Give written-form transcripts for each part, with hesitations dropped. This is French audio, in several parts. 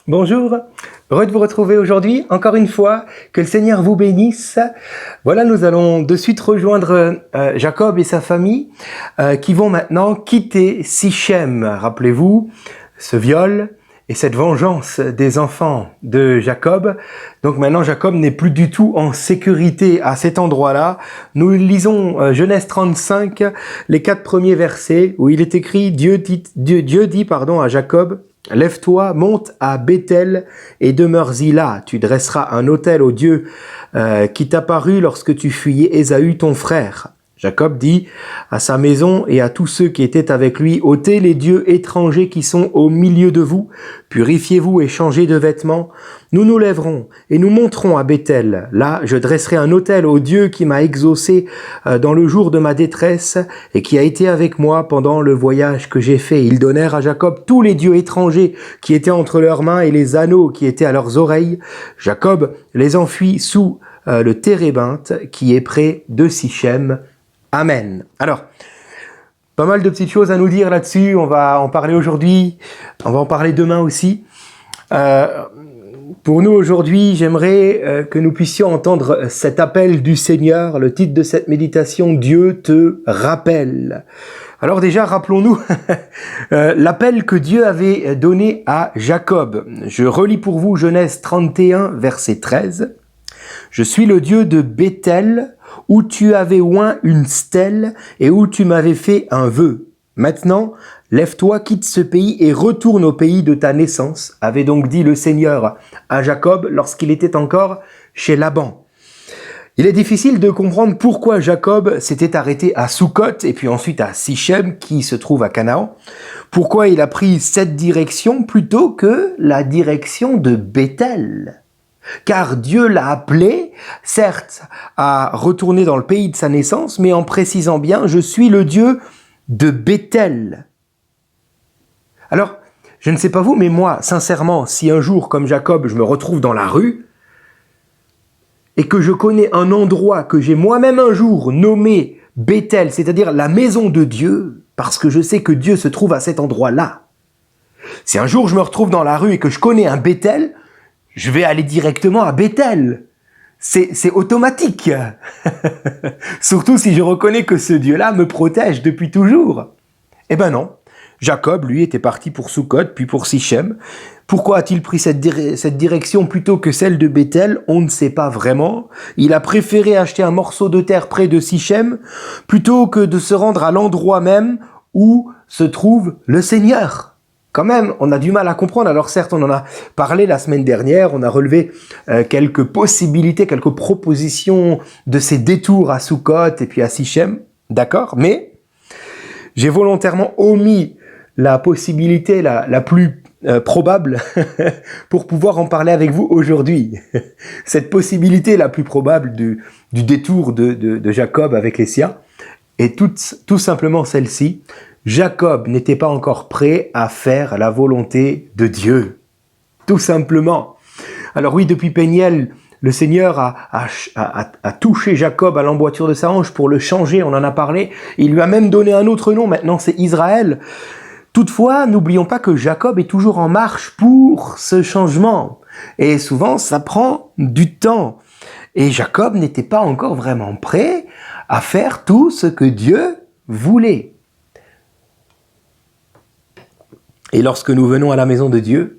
Bonjour, heureux de vous retrouver aujourd'hui, encore une fois, que le Seigneur vous bénisse. Voilà, nous allons de suite rejoindre Jacob et sa famille qui vont maintenant quitter Sichem. Rappelez-vous, ce viol et cette vengeance des enfants de Jacob. Donc maintenant, Jacob n'est plus du tout en sécurité à cet endroit-là. Nous lisons Genèse 35, les 4 premiers versets, où il est écrit, Dieu dit à Jacob, « Lève-toi, monte à Béthel et demeure-y là. Tu dresseras un autel au Dieu qui t'apparut lorsque tu fuyais Ésaü ton frère. » Jacob dit à sa maison et à tous ceux qui étaient avec lui, « ôtez les dieux étrangers qui sont au milieu de vous, purifiez-vous et changez de vêtements. Nous nous lèverons et nous monterons à Béthel. Là, je dresserai un autel au Dieu qui m'a exaucé dans le jour de ma détresse et qui a été avec moi pendant le voyage que j'ai fait. » Ils donnèrent à Jacob tous les dieux étrangers qui étaient entre leurs mains et les anneaux qui étaient à leurs oreilles. Jacob les enfuit sous le térébinthe qui est près de Sichem. Amen. Alors, pas mal de petites choses à nous dire là-dessus. On va en parler aujourd'hui. On va en parler demain aussi. Pour nous aujourd'hui, j'aimerais que nous puissions entendre cet appel du Seigneur. Le titre de cette méditation, Dieu te rappelle. Alors déjà, rappelons-nous l'appel que Dieu avait donné à Jacob. Je relis pour vous Genèse 31, verset 13. « Je suis le Dieu de Béthel, où tu avais oint une stèle et où tu m'avais fait un vœu. Maintenant, lève-toi, quitte ce pays et retourne au pays de ta naissance, avait donc dit le Seigneur à Jacob lorsqu'il était encore chez Laban. » Il est difficile de comprendre pourquoi Jacob s'était arrêté à Sukkot et puis ensuite à Sichem qui se trouve à Canaan. Pourquoi il a pris cette direction plutôt que la direction de Béthel. Car Dieu l'a appelé, certes, à retourner dans le pays de sa naissance, mais en précisant bien, je suis le Dieu de Béthel. Alors, je ne sais pas vous, mais moi, sincèrement, si un jour, comme Jacob, je me retrouve dans la rue, et que je connais un endroit que j'ai moi-même un jour nommé Béthel, c'est-à-dire la maison de Dieu, parce que je sais que Dieu se trouve à cet endroit-là. Si un jour je me retrouve dans la rue et que je connais un Béthel, je vais aller directement à Béthel. C'est automatique. Surtout si je reconnais que ce Dieu-là me protège depuis toujours. Eh ben non. Jacob, lui, était parti pour Sukkot, puis pour Sichem. Pourquoi a-t-il pris cette direction plutôt que celle de Béthel? On ne sait pas vraiment. Il a préféré acheter un morceau de terre près de Sichem plutôt que de se rendre à l'endroit même où se trouve le Seigneur. Quand même, on a du mal à comprendre. Alors certes, on en a parlé la semaine dernière, on a relevé quelques possibilités, quelques propositions de ces détours à Sukkot et puis à Sichem, d'accord? Mais j'ai volontairement omis la possibilité la plus probable pour pouvoir en parler avec vous aujourd'hui. Cette possibilité la plus probable du détour de Jacob avec les siens est tout simplement celle-ci. Jacob n'était pas encore prêt à faire la volonté de Dieu. Tout simplement. Alors oui, depuis Péniel, le Seigneur a touché Jacob à l'emboîture de sa hanche pour le changer, on en a parlé. Il lui a même donné un autre nom, maintenant c'est Israël. Toutefois, n'oublions pas que Jacob est toujours en marche pour ce changement. Et souvent, ça prend du temps. Et Jacob n'était pas encore vraiment prêt à faire tout ce que Dieu voulait. Et lorsque nous venons à la maison de Dieu,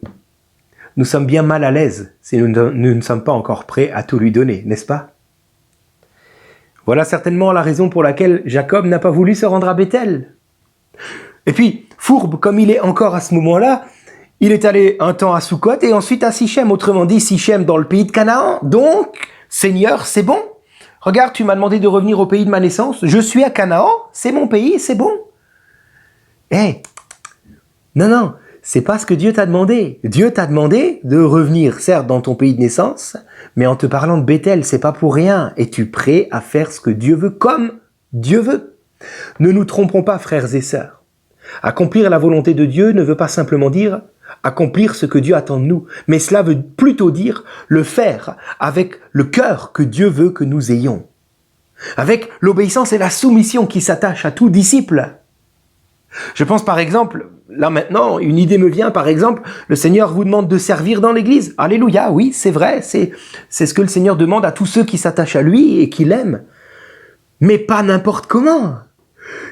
nous sommes bien mal à l'aise si nous ne sommes pas encore prêts à tout lui donner, n'est-ce pas? Voilà certainement la raison pour laquelle Jacob n'a pas voulu se rendre à Béthel. Et puis, fourbe comme il est encore à ce moment-là, il est allé un temps à Sukkot et ensuite à Sichem, autrement dit Sichem dans le pays de Canaan. Donc, Seigneur, c'est bon. Regarde, tu m'as demandé de revenir au pays de ma naissance. Je suis à Canaan, c'est mon pays, c'est bon. Non, c'est pas ce que Dieu t'a demandé. Dieu t'a demandé de revenir, certes, dans ton pays de naissance, mais en te parlant de Béthel, c'est pas pour rien. Es-tu prêt à faire ce que Dieu veut comme Dieu veut? Ne nous trompons pas, frères et sœurs. Accomplir la volonté de Dieu ne veut pas simplement dire accomplir ce que Dieu attend de nous, mais cela veut plutôt dire le faire avec le cœur que Dieu veut que nous ayons. Avec l'obéissance et la soumission qui s'attachent à tout disciple. Je pense par exemple, là maintenant, une idée me vient, par exemple, le Seigneur vous demande de servir dans l'église. Alléluia, oui, c'est vrai, c'est ce que le Seigneur demande à tous ceux qui s'attachent à lui et qui l'aiment. Mais pas n'importe comment.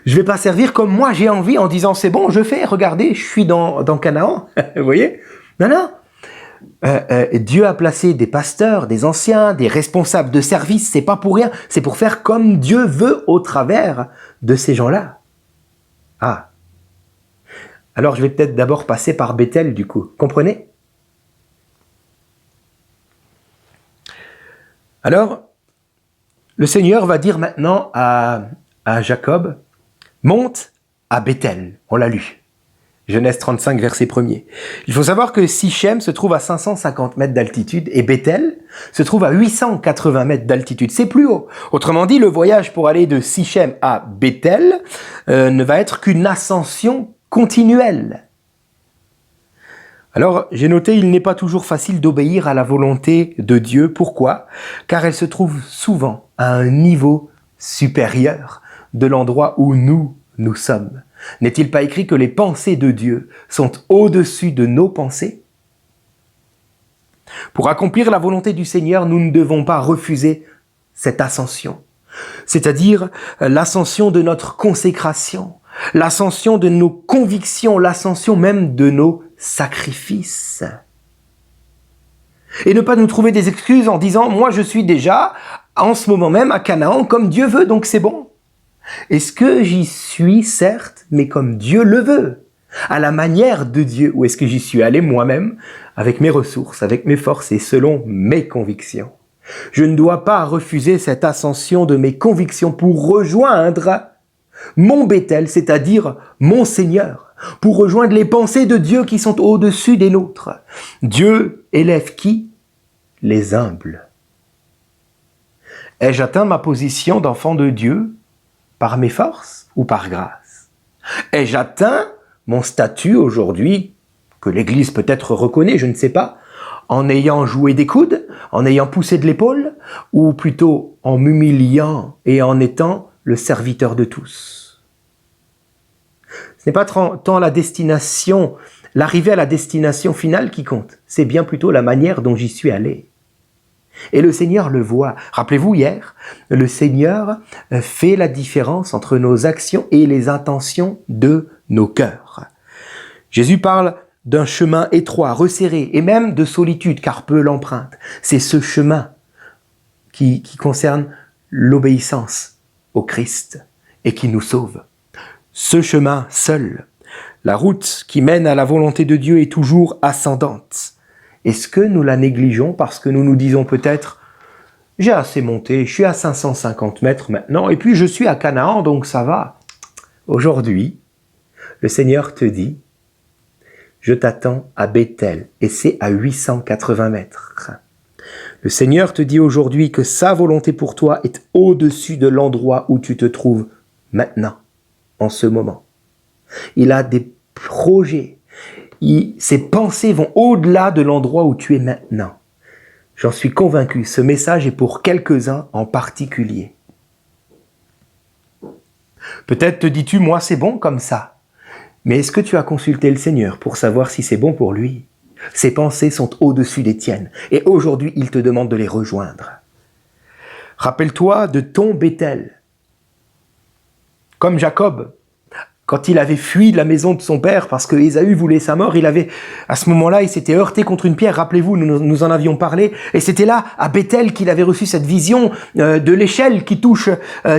Je vais pas servir comme moi j'ai envie en disant c'est bon, je fais, regardez, je suis dans Canaan. Vous voyez? Non, non. Dieu a placé des pasteurs, des anciens, des responsables de service, c'est pas pour rien, c'est pour faire comme Dieu veut au travers de ces gens-là. Ah. Alors je vais peut-être d'abord passer par Bethel du coup, comprenez? Alors, le Seigneur va dire maintenant à Jacob, monte à Bethel, on l'a lu. Genèse 35, verset 1er. Il faut savoir que Sichem se trouve à 550 mètres d'altitude et Bethel se trouve à 880 mètres d'altitude. C'est plus haut. Autrement dit, le voyage pour aller de Sichem à Bethel ne va être qu'une ascension continuelle. Alors, j'ai noté, il n'est pas toujours facile d'obéir à la volonté de Dieu. Pourquoi? Car elle se trouve souvent à un niveau supérieur de l'endroit où nous sommes. N'est-il pas écrit que les pensées de Dieu sont au-dessus de nos pensées? Pour accomplir la volonté du Seigneur, nous ne devons pas refuser cette ascension, c'est-à-dire l'ascension de notre consécration, l'ascension de nos convictions, l'ascension même de nos sacrifices. Et ne pas nous trouver des excuses en disant « moi je suis déjà en ce moment même à Canaan comme Dieu veut, donc c'est bon ». Est-ce que j'y suis, certes, mais comme Dieu le veut, à la manière de Dieu, ou est-ce que j'y suis allé moi-même, avec mes ressources, avec mes forces et selon mes convictions? Je ne dois pas refuser cette ascension de mes convictions pour rejoindre mon Bethel, c'est-à-dire mon Seigneur, pour rejoindre les pensées de Dieu qui sont au-dessus des nôtres. Dieu élève qui? Les humbles. Ai-je atteint ma position d'enfant de Dieu par mes forces ou par grâce? Ai-je atteint mon statut aujourd'hui, que l'Église peut-être reconnaît, je ne sais pas, en ayant joué des coudes, en ayant poussé de l'épaule, ou plutôt en m'humiliant et en étant le serviteur de tous? Ce n'est pas tant la destination, l'arrivée à la destination finale qui compte, c'est bien plutôt la manière dont j'y suis allé. Et le Seigneur le voit. Rappelez-vous hier, le Seigneur fait la différence entre nos actions et les intentions de nos cœurs. Jésus parle d'un chemin étroit, resserré et même de solitude, car peu l'emprunte. C'est ce chemin qui concerne l'obéissance au Christ et qui nous sauve. Ce chemin seul, la route qui mène à la volonté de Dieu est toujours ascendante. Est-ce que nous la négligeons parce que nous nous disons peut-être « j'ai assez monté, je suis à 550 mètres maintenant et puis je suis à Canaan donc ça va ». Aujourd'hui, le Seigneur te dit « je t'attends à Bethel et c'est à 880 mètres ». Le Seigneur te dit aujourd'hui que sa volonté pour toi est au-dessus de l'endroit où tu te trouves maintenant, en ce moment. Il a des projets. Ses pensées vont au-delà de l'endroit où tu es maintenant. J'en suis convaincu, ce message est pour quelques-uns en particulier. Peut-être te dis-tu, moi c'est bon comme ça. Mais est-ce que tu as consulté le Seigneur pour savoir si c'est bon pour lui? Ses pensées sont au-dessus des tiennes et aujourd'hui il te demande de les rejoindre. Rappelle-toi de ton Bethel. Comme Jacob, quand il avait fui de la maison de son père parce que Ésaü voulait sa mort, à ce moment-là, il s'était heurté contre une pierre. Rappelez-vous, nous en avions parlé. Et c'était là, à Bethel, qu'il avait reçu cette vision de l'échelle qui touche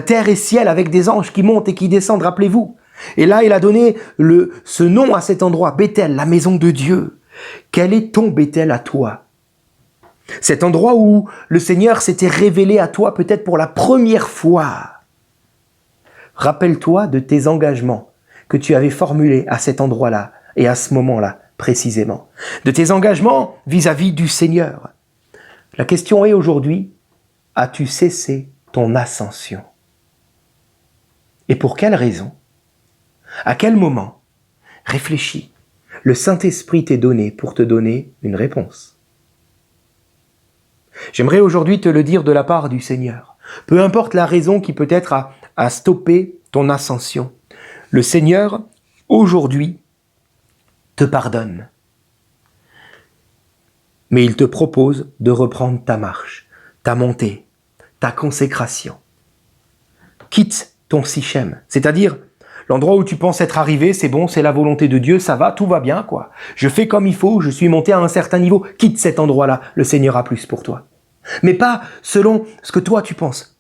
terre et ciel avec des anges qui montent et qui descendent. Rappelez-vous. Et là, il a donné ce nom à cet endroit, Bethel, la maison de Dieu. Quel est ton Bethel à toi? Cet endroit où le Seigneur s'était révélé à toi peut-être pour la première fois. Rappelle-toi de tes engagements que tu avais formulé à cet endroit-là et à ce moment-là précisément, de tes engagements vis-à-vis du Seigneur. La question est aujourd'hui, as-tu cessé ton ascension? Et pour quelle raison? À quel moment? Réfléchis. Le Saint-Esprit t'est donné pour te donner une réponse. J'aimerais aujourd'hui te le dire de la part du Seigneur. Peu importe la raison qui peut-être a stoppé ton ascension. Le Seigneur aujourd'hui, te pardonne. Mais il te propose de reprendre ta marche, ta montée, ta consécration. Quitte ton Sichem, c'est-à-dire l'endroit où tu penses être arrivé, c'est bon, c'est la volonté de Dieu, ça va, tout va bien, quoi. Je fais comme il faut, je suis monté à un certain niveau, quitte cet endroit-là, le Seigneur a plus pour toi. Mais pas selon ce que toi tu penses.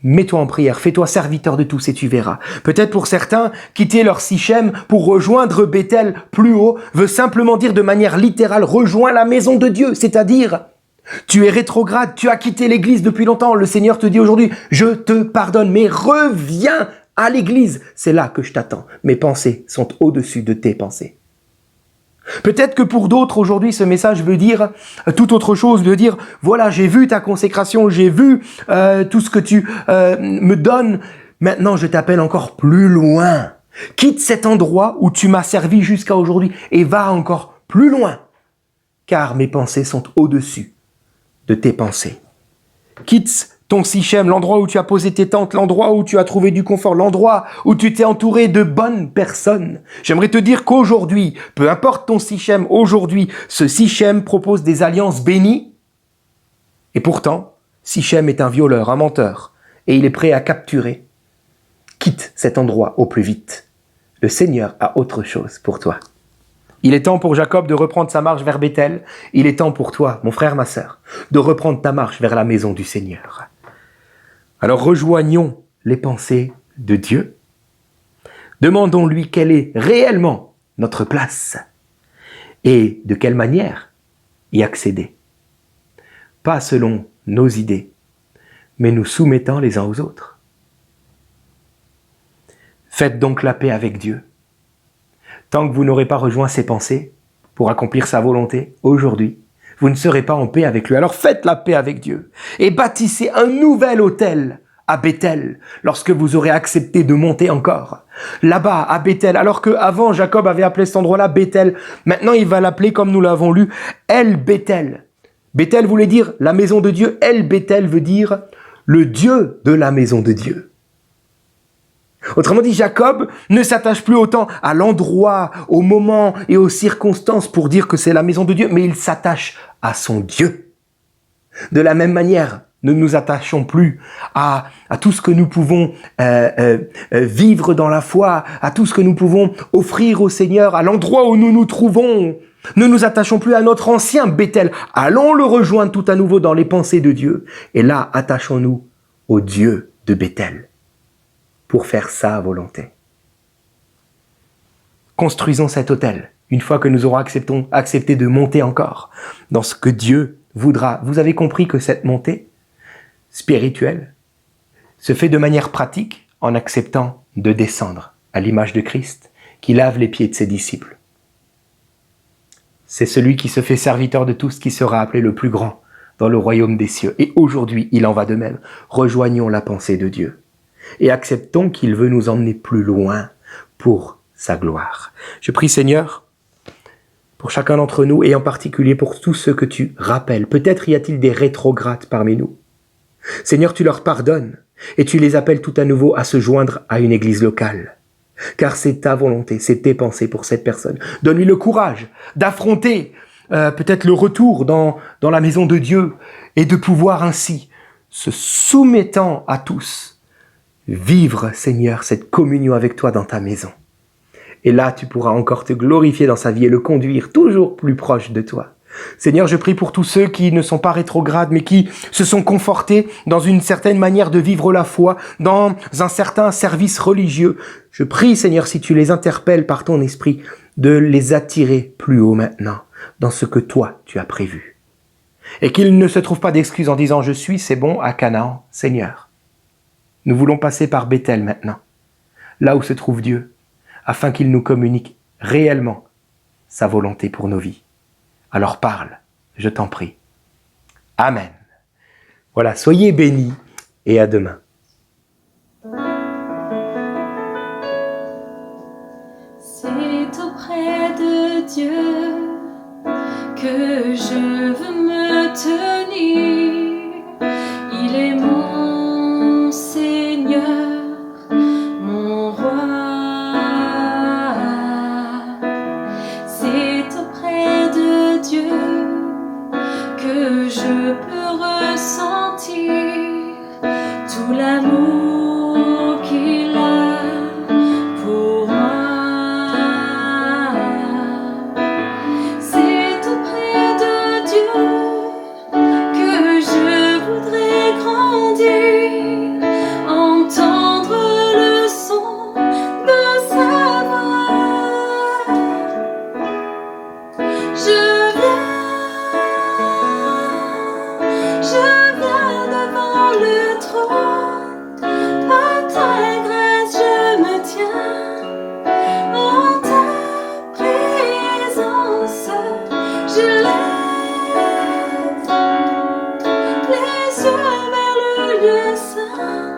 Mets-toi en prière, fais-toi serviteur de tous et tu verras. Peut-être pour certains, quitter leur Sichem pour rejoindre Bethel plus haut veut simplement dire de manière littérale, rejoins la maison de Dieu, c'est-à-dire tu es rétrograde, tu as quitté l'église depuis longtemps, le Seigneur te dit aujourd'hui, je te pardonne, mais reviens à l'église, c'est là que je t'attends. Mes pensées sont au-dessus de tes pensées. Peut-être que pour d'autres aujourd'hui ce message veut dire tout autre chose, veut dire voilà j'ai vu ta consécration, j'ai vu tout ce que tu me donnes, maintenant je t'appelle encore plus loin. Quitte cet endroit où tu m'as servi jusqu'à aujourd'hui et va encore plus loin, car mes pensées sont au-dessus de tes pensées. Quitte ton Sichem, l'endroit où tu as posé tes tentes, l'endroit où tu as trouvé du confort, l'endroit où tu t'es entouré de bonnes personnes. J'aimerais te dire qu'aujourd'hui, peu importe ton Sichem, aujourd'hui, ce Sichem propose des alliances bénies. Et pourtant, Sichem est un violeur, un menteur, et il est prêt à capturer. Quitte cet endroit au plus vite. Le Seigneur a autre chose pour toi. Il est temps pour Jacob de reprendre sa marche vers Bethel. Il est temps pour toi, mon frère, ma sœur, de reprendre ta marche vers la maison du Seigneur. Alors rejoignons les pensées de Dieu. Demandons-lui quelle est réellement notre place et de quelle manière y accéder. Pas selon nos idées, mais nous soumettant les uns aux autres. Faites donc la paix avec Dieu. Tant que vous n'aurez pas rejoint ses pensées pour accomplir sa volonté, aujourd'hui, vous ne serez pas en paix avec lui. Alors faites la paix avec Dieu et bâtissez un nouvel autel à Bethel lorsque vous aurez accepté de monter encore. Là-bas, à Bethel, alors qu'avant Jacob avait appelé cet endroit-là Bethel, maintenant il va l'appeler, comme nous l'avons lu, El Bethel. Bethel voulait dire la maison de Dieu, El Bethel veut dire le Dieu de la maison de Dieu. Autrement dit, Jacob ne s'attache plus autant à l'endroit, au moment et aux circonstances pour dire que c'est la maison de Dieu, mais il s'attache à son Dieu. De la même manière, ne nous attachons plus à tout ce que nous pouvons vivre dans la foi, à tout ce que nous pouvons offrir au Seigneur, à l'endroit où nous nous trouvons. Ne nous attachons plus à notre ancien Bethel. Allons le rejoindre tout à nouveau dans les pensées de Dieu. Et là, attachons-nous au Dieu de Bethel pour faire sa volonté. Construisons cet autel, une fois que nous aurons accepté de monter encore dans ce que Dieu voudra. Vous avez compris que cette montée spirituelle se fait de manière pratique en acceptant de descendre à l'image de Christ qui lave les pieds de ses disciples. C'est celui qui se fait serviteur de tous qui sera appelé le plus grand dans le royaume des cieux. Et aujourd'hui, il en va de même. Rejoignons la pensée de Dieu et acceptons qu'il veut nous emmener plus loin pour sa gloire. Je prie, Seigneur, pour chacun d'entre nous et en particulier pour tous ceux que tu rappelles. Peut-être y a-t-il des rétrogrades parmi nous. Seigneur, tu leur pardonnes et tu les appelles tout à nouveau à se joindre à une église locale. Car c'est ta volonté, c'est tes pensées pour cette personne. Donne-lui le courage d'affronter peut-être le retour dans la maison de Dieu et de pouvoir ainsi, se soumettant à tous, vivre, Seigneur, cette communion avec toi dans ta maison. Et là, tu pourras encore te glorifier dans sa vie et le conduire toujours plus proche de toi. Seigneur, je prie pour tous ceux qui ne sont pas rétrogrades, mais qui se sont confortés dans une certaine manière de vivre la foi, dans un certain service religieux. Je prie, Seigneur, si tu les interpelles par ton esprit, de les attirer plus haut maintenant, dans ce que toi, tu as prévu. Et qu'ils ne se trouvent pas d'excuses en disant « Je suis, c'est bon, à Canaan, Seigneur ». Nous voulons passer par Bethel maintenant, là où se trouve Dieu, afin qu'il nous communique réellement sa volonté pour nos vies. Alors parle, je t'en prie. Amen. Voilà, soyez bénis et à demain. C'est auprès de Dieu que je veux me tenir. Il est mon Seigneur, mon roi. cieux vers le lieu saint.